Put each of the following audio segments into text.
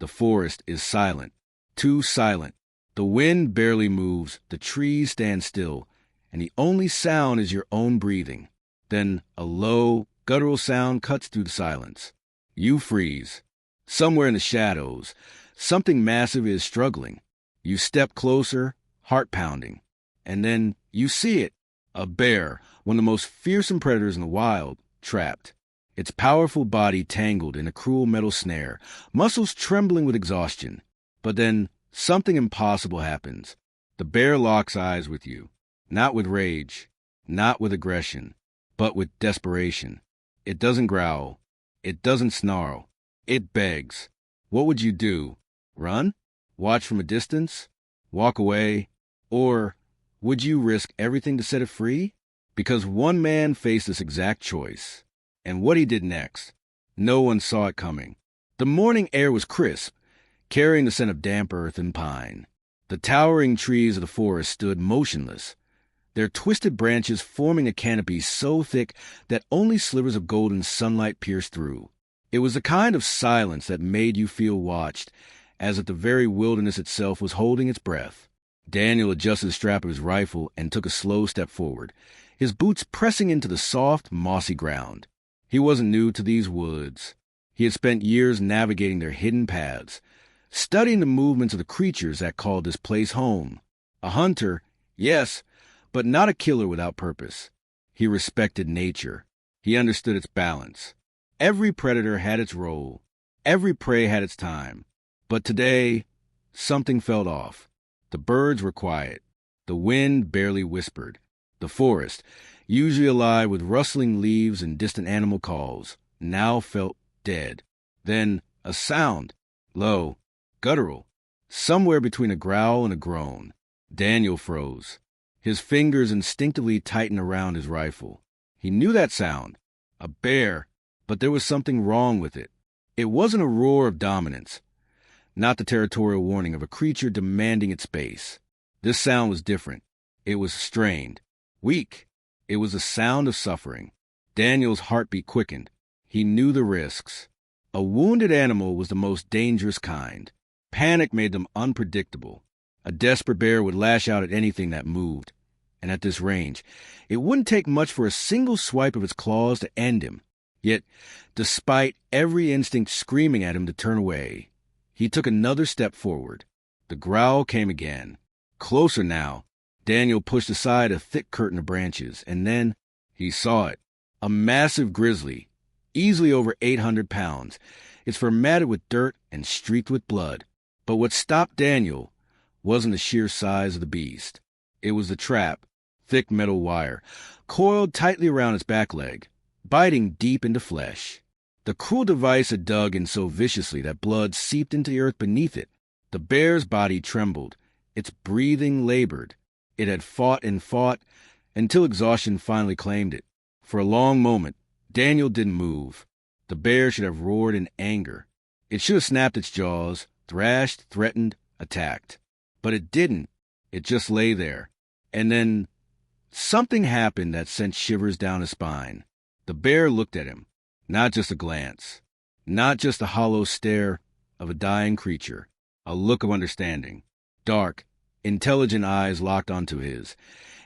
The forest is silent, too silent. The wind barely moves, the trees stand still, and the only sound is your own breathing. Then a low, guttural sound cuts through the silence. You freeze. Somewhere in the shadows, something massive is struggling. You step closer, heart pounding. And then you see it. A bear, one of the most fearsome predators in the wild, trapped. Its powerful body tangled in a cruel metal snare, muscles trembling with exhaustion. But then something impossible happens. The bear locks eyes with you. Not with rage, not with aggression, but with desperation. It doesn't growl. It doesn't snarl. It begs. What would you do? Run? Watch from a distance? Walk away? Or would you risk everything to set it free? Because one man faced this exact choice. And what he did next, no one saw it coming. The morning air was crisp, carrying the scent of damp earth and pine. The towering trees of the forest stood motionless, their twisted branches forming a canopy so thick that only slivers of golden sunlight pierced through. It was the kind of silence that made you feel watched, as if the very wilderness itself was holding its breath. Daniel adjusted the strap of his rifle and took a slow step forward, his boots pressing into the soft, mossy ground. He wasn't new to these woods. He had spent years navigating their hidden paths, studying the movements of the creatures that called this place home. A hunter, yes, but not a killer without purpose. He respected nature. He understood its balance. Every predator had its role. Every prey had its time. But today, something felt off. The birds were quiet. The wind barely whispered. The forest, usually alive with rustling leaves and distant animal calls, now felt dead. Then a sound, low, guttural, somewhere between a growl and a groan. Daniel froze. His fingers instinctively tightened around his rifle. He knew that sound. A bear, but there was something wrong with it. It wasn't a roar of dominance, not the territorial warning of a creature demanding its space. This sound was different. It was strained, weak. It was the sound of suffering. Daniel's heartbeat quickened. He knew the risks. A wounded animal was the most dangerous kind. Panic made them unpredictable. A desperate bear would lash out at anything that moved. And at this range, it wouldn't take much for a single swipe of its claws to end him. Yet, despite every instinct screaming at him to turn away, he took another step forward. The growl came again. Closer now. Daniel pushed aside a thick curtain of branches, and then he saw it. A massive grizzly, easily over 800 pounds, its fur matted with dirt and streaked with blood. But what stopped Daniel wasn't the sheer size of the beast. It was the trap, thick metal wire, coiled tightly around its back leg, biting deep into flesh. The cruel device had dug in so viciously that blood seeped into the earth beneath it. The bear's body trembled. Its breathing labored. It had fought and fought until exhaustion finally claimed it. For a long moment, Daniel didn't move. The bear should have roared in anger. It should have snapped its jaws, thrashed, threatened, attacked. But it didn't. It just lay there. And then something happened that sent shivers down his spine. The bear looked at him. Not just a glance. Not just the hollow stare of a dying creature. A look of understanding. Dark, intelligent eyes locked onto his.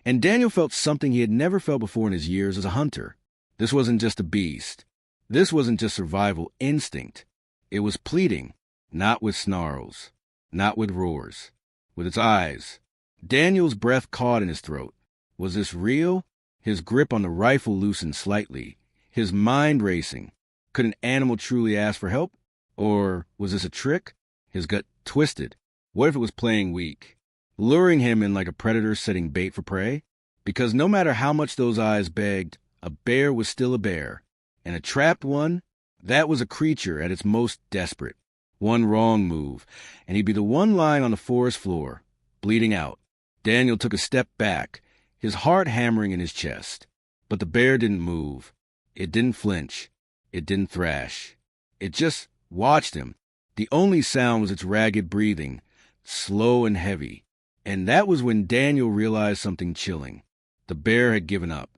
And Daniel felt something he had never felt before in his years as a hunter. This wasn't just a beast. This wasn't just survival instinct. It was pleading, not with snarls, not with roars, with its eyes. Daniel's breath caught in his throat. Was this real? His grip on the rifle loosened slightly, his mind racing. Could an animal truly ask for help? Or was this a trick? His gut twisted. What if it was playing weak, luring him in like a predator setting bait for prey? Because no matter how much those eyes begged, a bear was still a bear. And a trapped one, that was a creature at its most desperate. One wrong move, and he'd be the one lying on the forest floor, bleeding out. Daniel took a step back, his heart hammering in his chest. But the bear didn't move. It didn't flinch. It didn't thrash. It just watched him. The only sound was its ragged breathing, slow and heavy. And that was when Daniel realized something chilling. The bear had given up.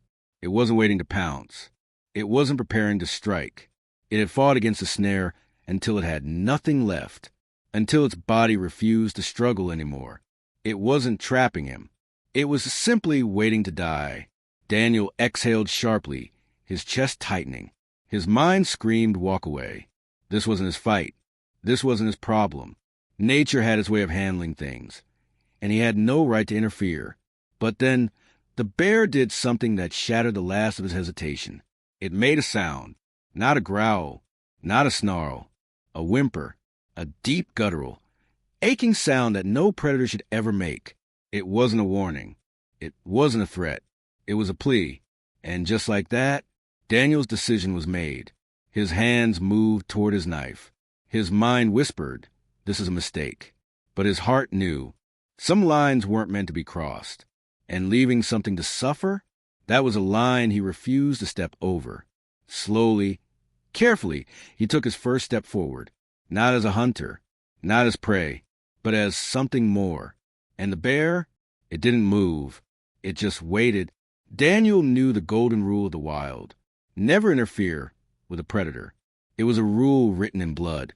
It wasn't waiting to pounce. It wasn't preparing to strike. It had fought against the snare until it had nothing left. until its body refused to struggle anymore. It wasn't trapping him. It was simply waiting to die. Daniel exhaled sharply, his chest tightening. His mind screamed, "Walk away." This wasn't his fight. This wasn't his problem. Nature had its way of handling things, and he had no right to interfere. But then, the bear did something that shattered the last of his hesitation. It made a sound, not a growl, not a snarl, a whimper, a deep guttural, aching sound that no predator should ever make. It wasn't a warning. It wasn't a threat. It was a plea. And just like that, Daniel's decision was made. His hands moved toward his knife. His mind whispered, "This is a mistake." But his heart knew. Some lines weren't meant to be crossed. And leaving something to suffer? That was a line he refused to step over. Slowly, carefully, he took his first step forward. Not as a hunter, not as prey, but as something more. And the bear? It didn't move. It just waited. Daniel knew the golden rule of the wild. Never interfere with a predator. It was a rule written in blood,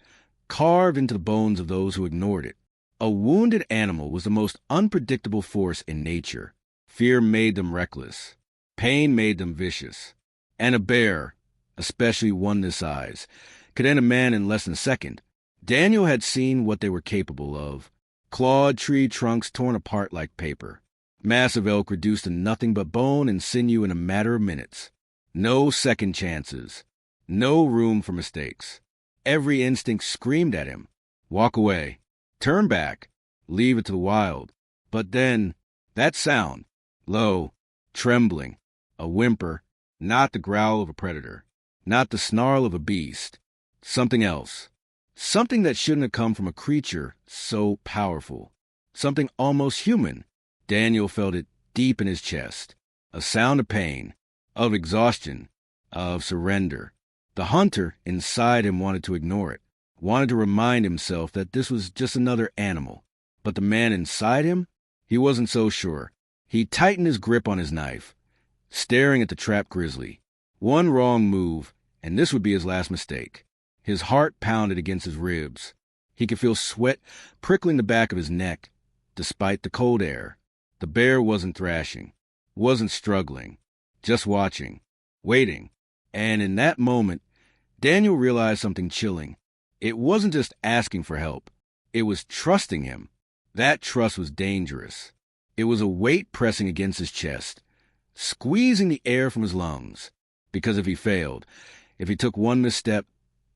carved into the bones of those who ignored it. A wounded animal was the most unpredictable force in nature. Fear made them reckless. Pain made them vicious. And a bear, especially one this size, could end a man in less than a second. Daniel had seen what they were capable of. Clawed tree trunks torn apart like paper. Massive elk reduced to nothing but bone and sinew in a matter of minutes. No second chances. No room for mistakes. Every instinct screamed at him. Walk away. Turn back. Leave it to the wild. But then, that sound, low, trembling, a whimper, not the growl of a predator, not the snarl of a beast. Something else. Something that shouldn't have come from a creature so powerful. Something almost human. Daniel felt it deep in his chest. A sound of pain, of exhaustion, of surrender. The hunter inside him wanted to ignore it, wanted to remind himself that this was just another animal. But the man inside him? He wasn't so sure. He tightened his grip on his knife, staring at the trapped grizzly. One wrong move, and this would be his last mistake. His heart pounded against his ribs. He could feel sweat prickling the back of his neck, despite the cold air. The bear wasn't thrashing, wasn't struggling, just watching, waiting. And in that moment, Daniel realized something chilling. It wasn't just asking for help. It was trusting him. That trust was dangerous. It was a weight pressing against his chest, squeezing the air from his lungs. Because if he failed, if he took one misstep,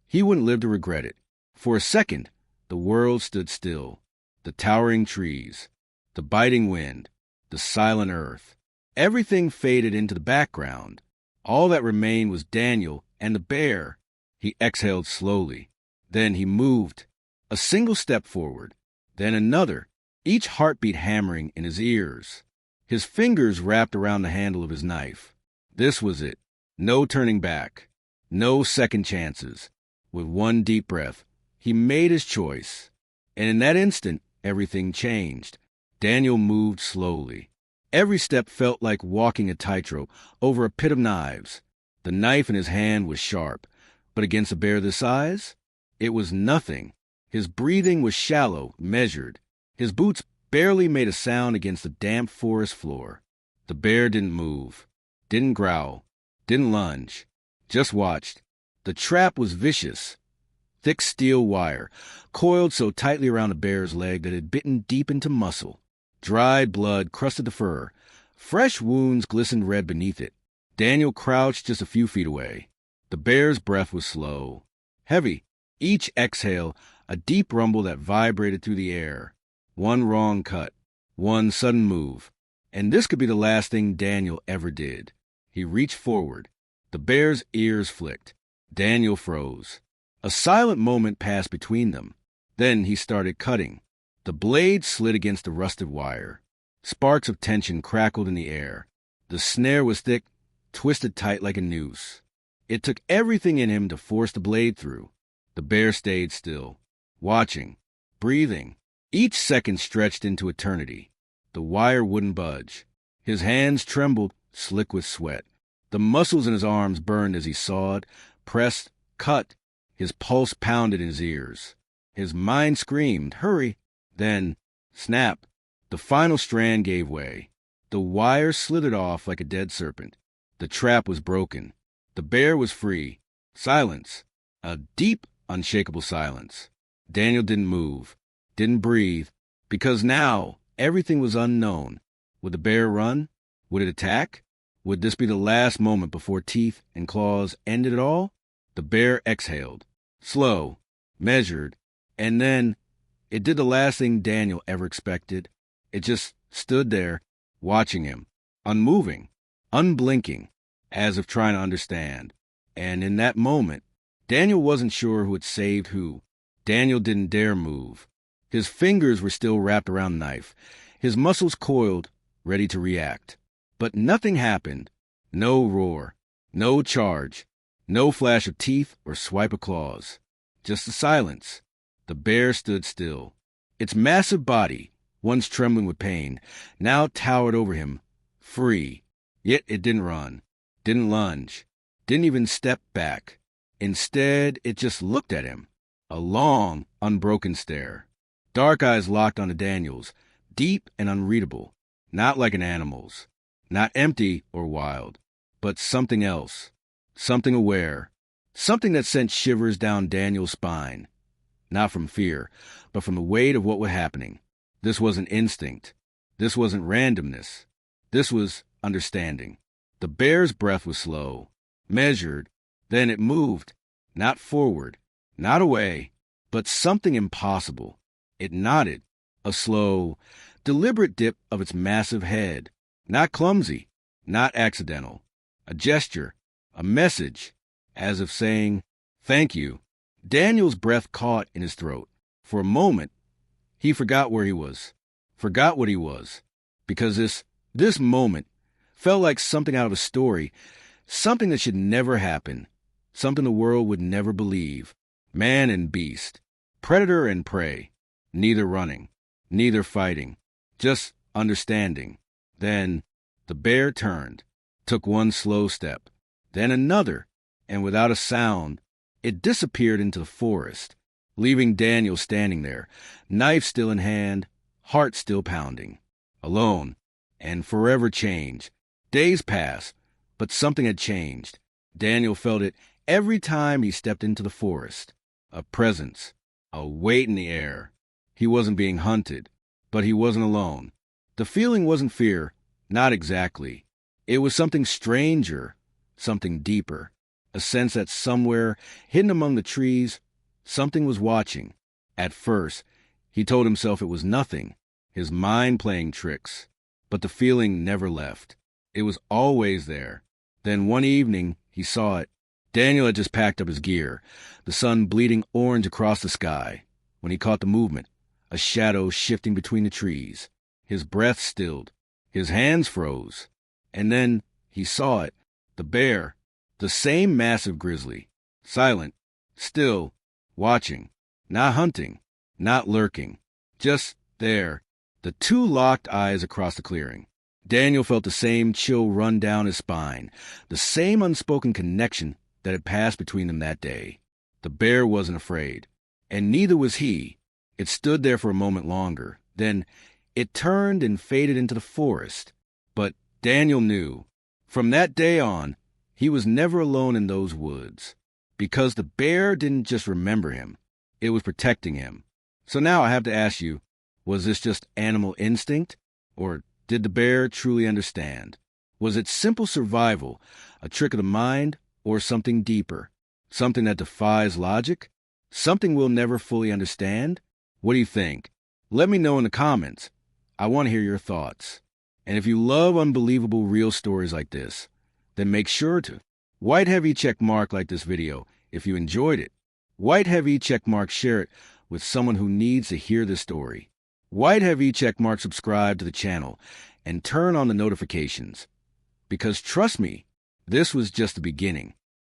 he wouldn't live to regret it. For a second, the world stood still. The towering trees, the biting wind, the silent earth. Everything faded into the background. All that remained was Daniel and the bear. He exhaled slowly. Then he moved. A single step forward. Then another, each heartbeat hammering in his ears. His fingers wrapped around the handle of his knife. This was it. No turning back. No second chances. With one deep breath, he made his choice. And in that instant, everything changed. Daniel moved slowly. Every step felt like walking a tightrope over a pit of knives. The knife in his hand was sharp, but against a bear this size, it was nothing. His breathing was shallow, measured. His boots barely made a sound against the damp forest floor. The bear didn't move, didn't growl, didn't lunge, just watched. The trap was vicious. Thick steel wire, coiled so tightly around the bear's leg that it had bitten deep into muscle. Dried blood crusted the fur. Fresh wounds glistened red beneath it. Daniel crouched just a few feet away. The bear's breath was slow, heavy. Each exhale, a deep rumble that vibrated through the air. One wrong cut, one sudden move. And this could be the last thing Daniel ever did. He reached forward. The bear's ears flicked. Daniel froze. A silent moment passed between them. Then he started cutting. The blade slid against the rusted wire. Sparks of tension crackled in the air. The snare was thick, twisted tight like a noose. It took everything in him to force the blade through. The bear stayed still, watching, breathing. Each second stretched into eternity. The wire wouldn't budge. His hands trembled, slick with sweat. The muscles in his arms burned as he sawed, pressed, cut. His pulse pounded in his ears. His mind screamed, "Hurry!" Then, snap, the final strand gave way. The wire slithered off like a dead serpent. The trap was broken. The bear was free. Silence. A deep, unshakable silence. Daniel didn't move, didn't breathe, because now everything was unknown. Would the bear run? Would it attack? Would this be the last moment before teeth and claws ended it all? The bear exhaled, slow, measured, and then it did the last thing Daniel ever expected. It just stood there, watching him, unmoving, unblinking, as if trying to understand. And in that moment, Daniel wasn't sure who had saved who. Daniel didn't dare move. His fingers were still wrapped around the knife, his muscles coiled, ready to react. But nothing happened. No roar, no charge, no flash of teeth or swipe of claws. Just the silence. The bear stood still. Its massive body, once trembling with pain, now towered over him, free. Yet it didn't run, didn't lunge, didn't even step back. Instead, it just looked at him. A long, unbroken stare. Dark eyes locked onto Daniel's, deep and unreadable, not like an animal's, not empty or wild, but something else, something aware, something that sent shivers down Daniel's spine. Not from fear, but from the weight of what was happening. This wasn't instinct. This wasn't randomness. This was understanding. The bear's breath was slow, measured, then it moved, not forward, not away, but something impossible. It nodded, a slow, deliberate dip of its massive head, not clumsy, not accidental. A gesture, a message, as if saying, "Thank you." Daniel's breath caught in his throat. For a moment, he forgot where he was, forgot what he was, because this moment felt like something out of a story, something that should never happen, something the world would never believe. Man and beast, predator and prey, neither running, neither fighting, just understanding. Then the bear turned, took one slow step, then another, and without a sound, it disappeared into the forest, leaving Daniel standing there, knife still in hand, heart still pounding, alone, and forever changed. Days passed, but something had changed. Daniel felt it every time he stepped into the forest. A presence, a weight in the air. He wasn't being hunted, but he wasn't alone. The feeling wasn't fear, not exactly. It was something stranger, something deeper. A sense that somewhere, hidden among the trees, something was watching. At first, he told himself it was nothing, his mind playing tricks. But the feeling never left. It was always there. Then one evening, he saw it. Daniel had just packed up his gear, the sun bleeding orange across the sky, when he caught the movement, a shadow shifting between the trees. His breath stilled. His hands froze. And then he saw it, the bear, the same massive grizzly, silent, still, watching, not hunting, not lurking, just there, the two locked eyes across the clearing. Daniel felt the same chill run down his spine, the same unspoken connection that had passed between them that day. The bear wasn't afraid, and neither was he. It stood there for a moment longer. Then it turned and faded into the forest. But Daniel knew, from that day on, he was never alone in those woods, because the bear didn't just remember him, it was protecting him. So now I have to ask you, was this just animal instinct, or did the bear truly understand? Was it simple survival, a trick of the mind, or something deeper, something that defies logic, something we'll never fully understand? What do you think? Let me know in the comments. I want to hear your thoughts. And if you love unbelievable real stories like this, then make sure to white heavy check mark like this video if you enjoyed it. White heavy check mark share it with someone who needs to hear this story. White heavy check mark subscribe to the channel and turn on the notifications. Because trust me, this was just the beginning.